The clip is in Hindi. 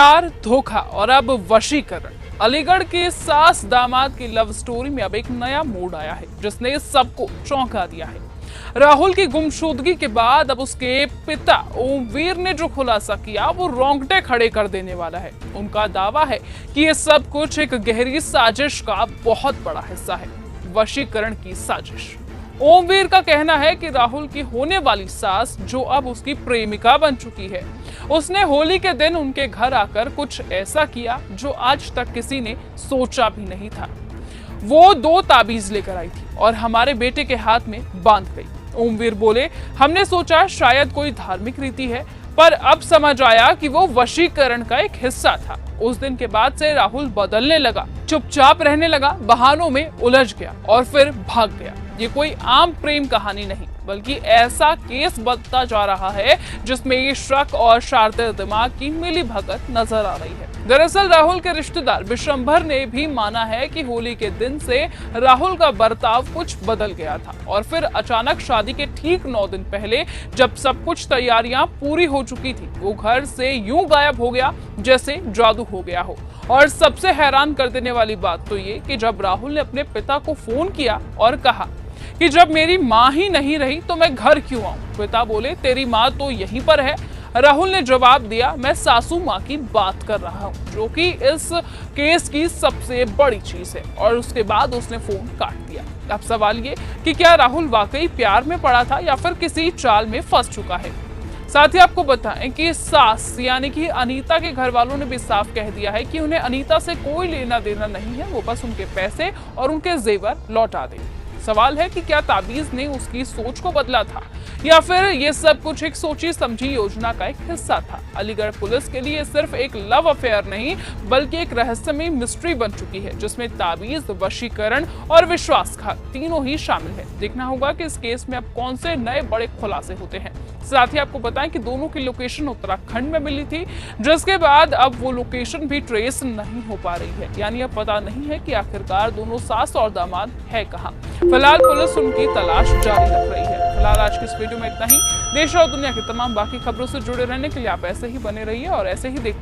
प्यार, धोखा और अब वशीकरण। अलीगढ़ के सास दामाद की लव स्टोरी में अब एक नया मोड़ आया है जिसने सबको चौंका दिया है। राहुल की गुमशुदगी के बाद अब उसके पिता ओमवीर ने जो खुलासा किया वो रोंगटे खड़े कर देने वाला है। उनका दावा है कि ये सब कुछ एक गहरी साजिश का बहुत बड़ा हिस्सा है, वशीकरण की साजिश। ओमवीर का कहना है कि राहुल की होने वाली सास, जो अब उसकी प्रेमिका बन चुकी है, उसने होली के दिन उनके घर आकर कुछ ऐसा किया जो आज तक किसी ने सोचा भी नहीं था। वो 2 ताबीज लेकर आई थी और हमारे बेटे के हाथ में बांध गई। ओमवीर बोले, हमने सोचा शायद कोई धार्मिक रीति है, पर अब समझ आया कि वो वशीकरण का एक हिस्सा था। उस दिन के बाद से राहुल बदलने लगा, चुपचाप रहने लगा, बहानों में उलझ गया और फिर भाग गया। ये कोई आम प्रेम कहानी नहीं, बल्कि ऐसा केस बनता जा रहा है जिसमें ये शक और शातिर दिमाग की मिलीभगत नजर आ रही है। दरअसल राहुल के रिश्तेदार विशंभर ने भी माना है कि होली के दिन से राहुल का बर्ताव कुछ बदल गया था और फिर अचानक शादी के ठीक 9 दिन पहले, जब सब कुछ तैयारियां पूरी हो चुकी थी, वो घर से यूं गायब हो गया जैसे जादू हो गया हो। और सबसे हैरान कर देने वाली बात तो ये कि जब राहुल ने अपने पिता को फोन किया और कहा कि जब मेरी माँ ही नहीं रही तो मैं घर क्यों आऊं, पिता बोले, तेरी माँ तो यहीं पर है। राहुल ने जवाब दिया, मैं सासू माँ की बात कर रहा हूँ, जो कि इस केस की सबसे बड़ी चीज है। और उसके बाद उसने फोन काट दिया। अब सवाल ये कि क्या राहुल वाकई प्यार में पड़ा था या फिर किसी चाल में फंस चुका है। साथ ही आपको बताएं कि सास यानी कि अनीता के घर वालों ने भी साफ कह दिया है कि उन्हें अनीता से कोई लेना देना नहीं है, वो बस उनके पैसे और उनके जेवर लौटा दें। सवाल है कि क्या ताबीज ने उसकी सोच को बदला था या फिर ये सब कुछ एक सोची समझी योजना का एक हिस्सा था। अलीगढ़ पुलिस के लिए सिर्फ एक लव अफेयर नहीं, बल्कि एक रहस्यमय मिस्ट्री बन चुकी है जिसमें ताबीज, वशीकरण और विश्वासघात तीनों ही शामिल है। देखना होगा कि इस केस में अब कौन से नए बड़े खुलासे होते हैं। साथ ही आपको बताएं कि दोनों की लोकेशन उत्तराखंड में मिली थी, जिसके बाद अब वो लोकेशन भी ट्रेस नहीं हो पा रही है, यानी अब पता नहीं है कि आखिरकार दोनों सास और दामाद है कहाँ। फिलहाल पुलिस उनकी तलाश जारी रख रही है। फिलहाल आज की इस वीडियो में इतना ही। देश और दुनिया की तमाम बाकी खबरों से जुड़े रहने के लिए आप ऐसे ही बने रहिए और ऐसे ही देखते